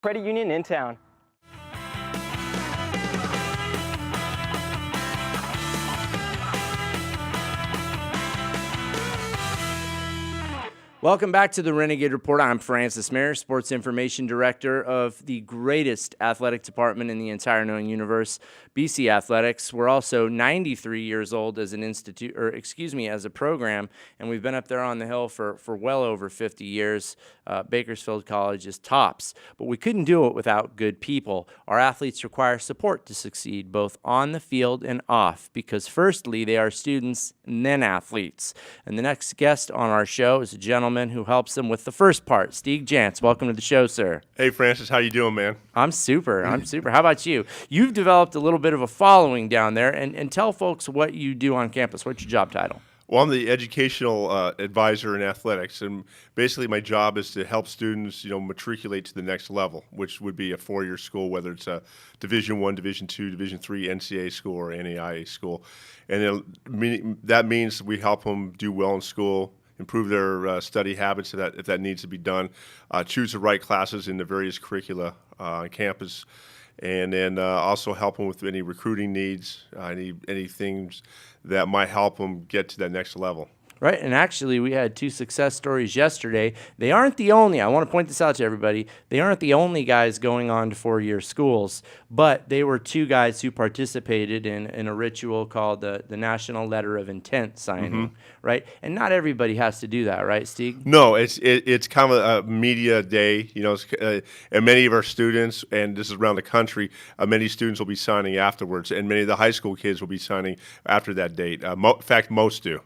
credit union in town. Welcome back to the Renegade Report. I'm Francis Mayer, Sports Information Director of the greatest athletic department in the entire known universe, BC Athletics. We're also 93 years old as an as a program, and we've been up there on the hill for well over 50 years. Bakersfield College is tops, but we couldn't do it without good people. Our athletes require support to succeed, both on the field and off, because firstly, they are students and then athletes. And the next guest on our show is a gentleman who helps them with the first part. Steve Jantz, welcome to the show, sir. Hey, Francis, how you doing, man? I'm super. How about you? You've developed a little bit of a following down there, and tell folks what you do on campus. What's your job title? Well, I'm the educational advisor in athletics, and basically my job is to help students, matriculate to the next level, which would be a four-year school, whether it's a Division I, Division II, Division III NCAA school or NAIA school. And that means we help them do well in school, improve their study habits if that needs to be done, choose the right classes in the various curricula on campus, and then also help them with any recruiting needs, any things that might help them get to that next level. Right, and actually we had two success stories yesterday. They aren't the only, I want to point this out to everybody, they aren't the only guys going on to four-year schools, but they were two guys who participated in a ritual called the National Letter of Intent signing, right? And not everybody has to do that, right, Steve? No, it's kind of a media day, and many of our students, and this is around the country, many students will be signing afterwards, and many of the high school kids will be signing after that date. In fact, most do.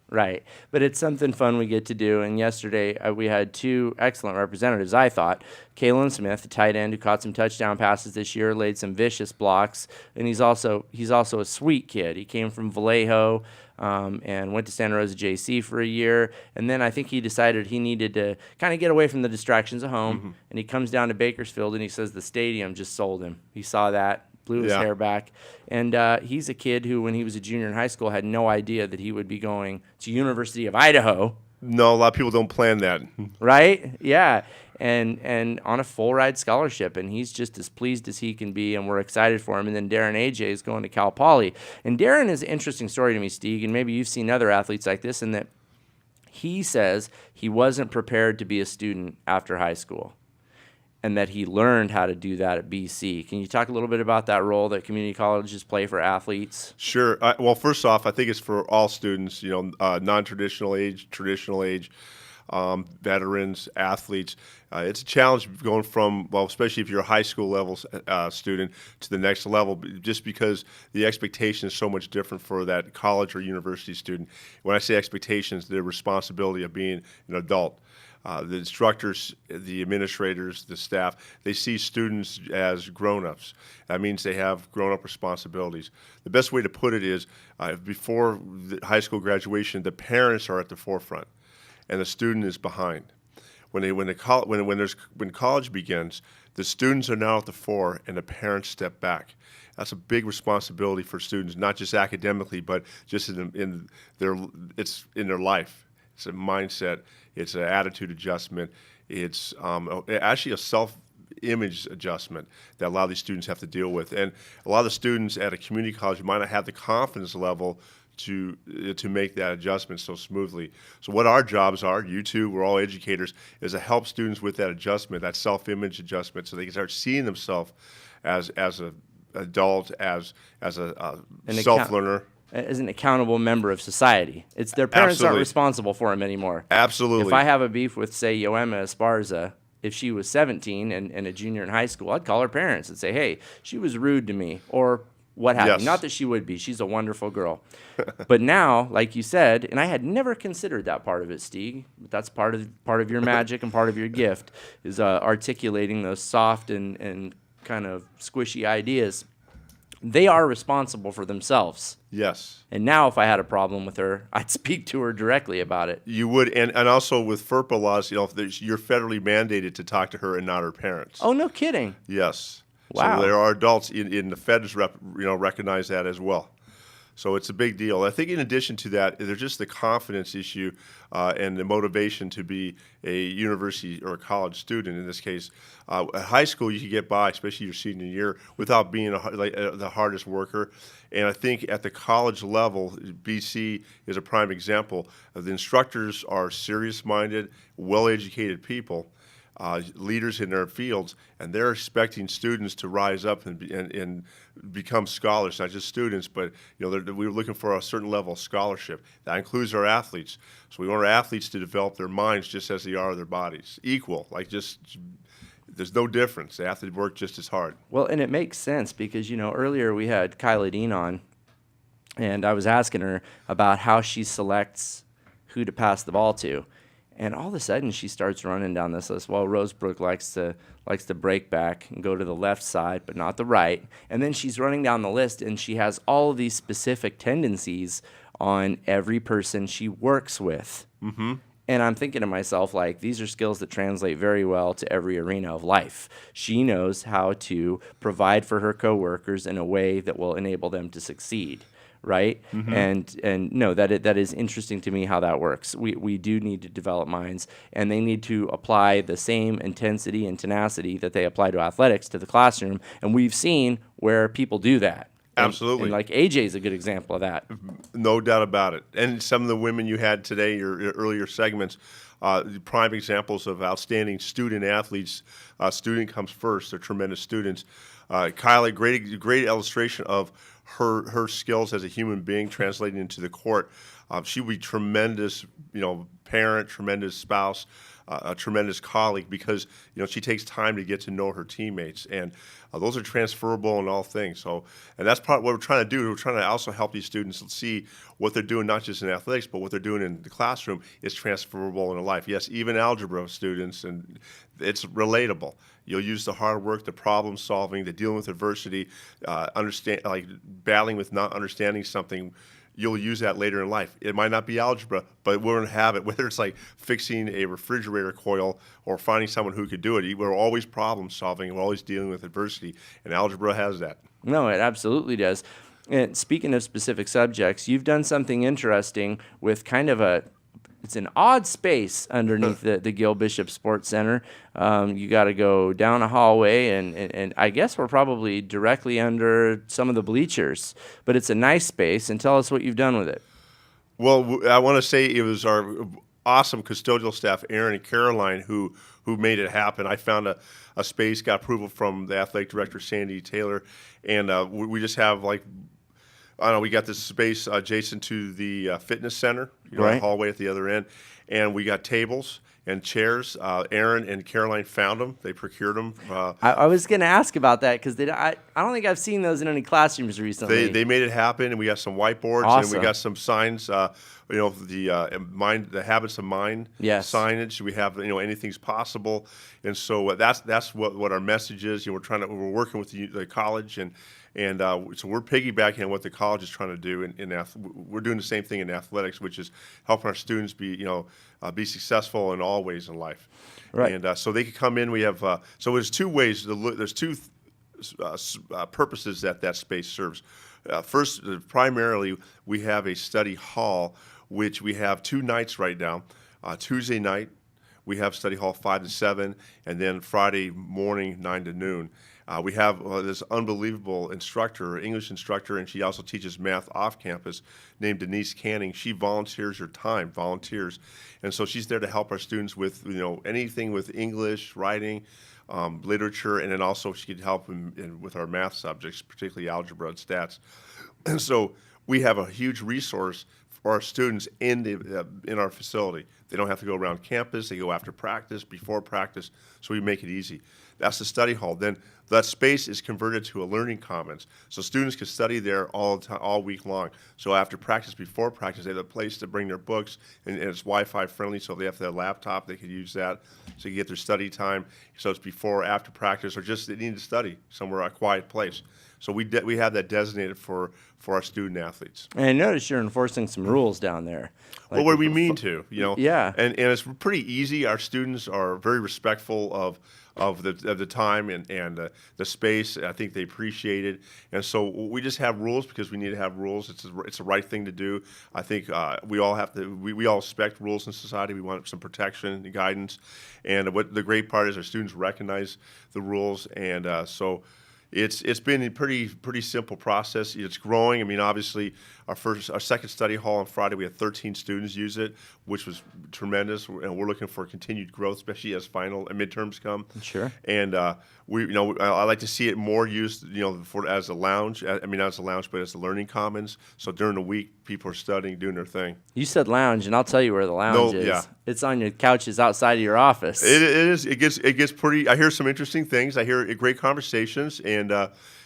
Right. But it's something fun we get to do. And yesterday we had two excellent representatives, I thought. Kalen Smith, the tight end who caught some touchdown passes this year, laid some vicious blocks. And he's also a sweet kid. He came from Vallejo and went to Santa Rosa JC for a year. And then I think he decided he needed to kind of get away from the distractions at home. And he comes down to Bakersfield and he says the stadium just sold him. He saw that. Blew his hair back. And he's a kid who, when he was a junior in high school, had no idea that he would be going to University of Idaho. No, a lot of people don't plan that. Right? Yeah. And on a full-ride scholarship. And he's just as pleased as he can be, and we're excited for him. And then Darren A.J. is going to Cal Poly. And Darren is an interesting story to me, Steve, and maybe you've seen other athletes like this, in that he says he wasn't prepared to be a student after high school, and that he learned how to do that at BC. Can you talk a little bit about that role that community colleges play for athletes? Sure. Well, first off, I think it's for all students, non-traditional age, traditional age, veterans, athletes. It's a challenge going from, especially if you're a high school level student, to the next level, just because the expectation is so much different for that college or university student. When I say expectations, the responsibility of being an adult. The instructors, the administrators, the staff, they see students as grown-ups. That means they have grown-up responsibilities. The best way to put it is, before the high school graduation, the parents are at the forefront, and the student is behind. When college begins, the students are now at the fore, and the parents step back. That's a big responsibility for students, not just academically, but just in their life. It's a mindset. It's an attitude adjustment. It's actually a self-image adjustment that a lot of these students have to deal with. And a lot of the students at a community college might not have the confidence level to make that adjustment so smoothly. So what our jobs are, you two, we're all educators, is to help students with that adjustment, that self-image adjustment, so they can start seeing themselves as an adult, as a self-learner. As an accountable member of society. It's their parents aren't responsible for him anymore. Absolutely. If I have a beef with, say, Yoema Esparza, if she was 17 and a junior in high school, I'd call her parents and say, hey, she was rude to me, or what have you. Not that she would be. She's a wonderful girl. But now, like you said, and I had never considered that part of it, Steve, but that's part of your magic and part of your gift, is articulating those soft and kind of squishy ideas. They are responsible for themselves. Yes. And now if I had a problem with her, I'd speak to her directly about it. You would, and also with FERPA laws, you're federally mandated to talk to her and not her parents. Oh, no kidding. Yes. Wow. So there are adults in the feds recognize that as well. So it's a big deal. I think in addition to that, there's just the confidence issue and the motivation to be a university or a college student in this case. At high school, you can get by, especially your senior year, without being the hardest worker. And I think at the college level, BC is a prime example. The instructors are serious-minded, well-educated people. Leaders in their fields, and they're expecting students to rise up and become scholars, not just students, but we're looking for a certain level of scholarship. That includes our athletes. So we want our athletes to develop their minds just as they are their bodies, equal, there's no difference. The athletes work just as hard. Well, and it makes sense because, earlier we had Kyla Dean on, and I was asking her about how she selects who to pass the ball to. And all of a sudden, she starts running down this list. Well, Rosebrook likes to break back and go to the left side, but not the right. And then she's running down the list, and she has all of these specific tendencies on every person she works with. Mm-hmm. And I'm thinking to myself, these are skills that translate very well to every arena of life. She knows how to provide for her coworkers in a way that will enable them to succeed. Right? Mm-hmm. And no, that is interesting to me how that works. We do need to develop minds, and they need to apply the same intensity and tenacity that they apply to athletics to the classroom. And we've seen where people do that. Absolutely. And AJ is a good example of that. No doubt about it. And some of the women you had today, your earlier segments, prime examples of outstanding student athletes. Student comes first. They're tremendous students. Kylie, great illustration of her skills as a human being translating into the court. She would be tremendous, parent, tremendous spouse, a tremendous colleague because she takes time to get to know her teammates, and those are transferable in all things. So, and that's part of what we're trying to do. We're trying to also help these students see what they're doing, not just in athletics, but what they're doing in the classroom is transferable in life. Yes, even algebra students, and it's relatable. You'll use the hard work, the problem solving, the dealing with adversity, battling with not understanding something. You'll use that later in life. It might not be algebra, but we're going to have it, whether it's like fixing a refrigerator coil or finding someone who could do it. We're always problem solving. We're always dealing with adversity, and algebra has that. No, it absolutely does. And speaking of specific subjects, you've done something interesting with kind of it's an odd space underneath the Gil Bishop Sports Center. You got to go down a hallway, and I guess we're probably directly under some of the bleachers. But it's a nice space, and tell us what you've done with it. Well, I want to say it was our awesome custodial staff, Aaron and Caroline, who made it happen. I found a space, got approval from the athletic director, Sandy Taylor, and we just have we got this space adjacent to the fitness center, right. Hallway at the other end, and we got tables and chairs. Aaron and Caroline found them; they procured them. I was going to ask about that because I don't think I've seen those in any classrooms recently. They made it happen, and we got some whiteboards, awesome. And we got some signs. The habits of mind, yes. Signage. We have anything's possible, and so that's what our message is. We're working with the college and so we're piggybacking on what the college is trying to do. We're doing the same thing in athletics, which is helping our students be successful in all ways in life. Right. And so they can come in. We have so there's two ways. There's two purposes that space serves. First, primarily, we have a study hall, which we have 2 nights right now. Tuesday night, we have study hall 5 to 7, and then Friday morning 9 to noon. We have this unbelievable English instructor, and she also teaches math off campus, named Denise Canning. She volunteers her time, and so she's there to help our students with anything with English, writing, literature, and then also she could help with our math subjects, particularly algebra and stats. And so we have a huge resource for our students in our facility. They don't have to go around campus. They go after practice, before practice, so we make it easy. That's the study hall. Then that space is converted to a learning commons, so students can study there all week long. So after practice, before practice, they have a place to bring their books, and it's Wi-Fi friendly, so if they have their laptop, they can use that, so you get their study time. So it's before or after practice, or just they need to study somewhere, a quiet place. So we have that designated for our student athletes. And I noticed you're enforcing some rules down there. Well, what do we mean to? Yeah. And it's pretty easy. Our students are very respectful of of the time and the space. I think they appreciate it, and so we just have rules because we need to have rules. It's the right thing to do. I think we all have to. We all expect rules in society. We want some protection and guidance, and what the great part is our students recognize the rules, and so. It's been a pretty simple process. It's growing. I mean, obviously, our second study hall on Friday, we had 13 students use it, which was tremendous. And we're looking for continued growth, especially as final and midterms come. Sure. And I like to see it more used, as a lounge. I mean, not as a lounge, but as the learning commons. So during the week, people are studying, doing their thing. You said lounge, and I'll tell you where the lounge is. Yeah. It's on your couches outside of your office. It is. It gets pretty. I hear some interesting things. I hear great conversations, and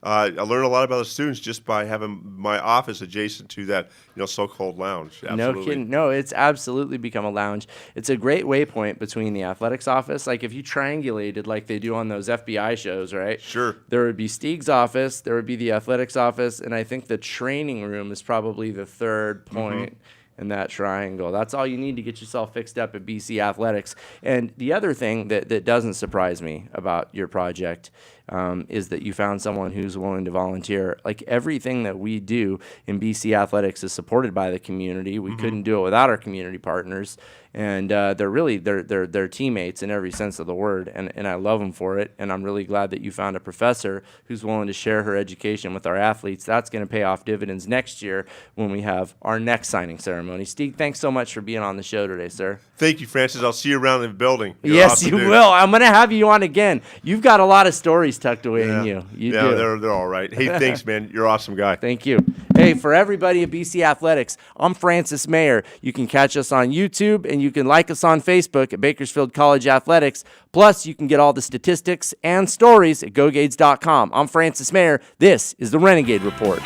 I learn a lot about the students just by having my office adjacent to that, so-called lounge. Absolutely. No kidding. No, it's absolutely become a lounge. It's a great waypoint between the athletics office. Like if you triangulated like they do on those FBI shows, right? Sure. There would be Steeg's office, there would be the athletics office, and I think the training room is probably the third point. In that triangle. That's all you need to get yourself fixed up at BC Athletics. And the other thing that doesn't surprise me about your project is that you found someone who's willing to volunteer. Like everything that we do in BC Athletics is supported by the community. We couldn't do it without our community partners. And they're teammates in every sense of the word, and I love them for it. And I'm really glad that you found a professor who's willing to share her education with our athletes. That's going to pay off dividends next year when we have our next signing ceremony. Steve, thanks so much for being on the show today, sir. Thank you, Francis. I'll see you around the building. You're yes, awesome, you dude. will. I'm going to have you on again. You've got a lot of stories tucked away in you. You do. They're all right. Hey, thanks, man. You're an awesome guy. Thank you. Hey, for everybody at BC Athletics, I'm Francis Mayer. You can catch us on YouTube, and you can like us on Facebook at Bakersfield College Athletics. Plus, you can get all the statistics and stories at GoGades.com. I'm Francis Mayer. This is the Renegade Report.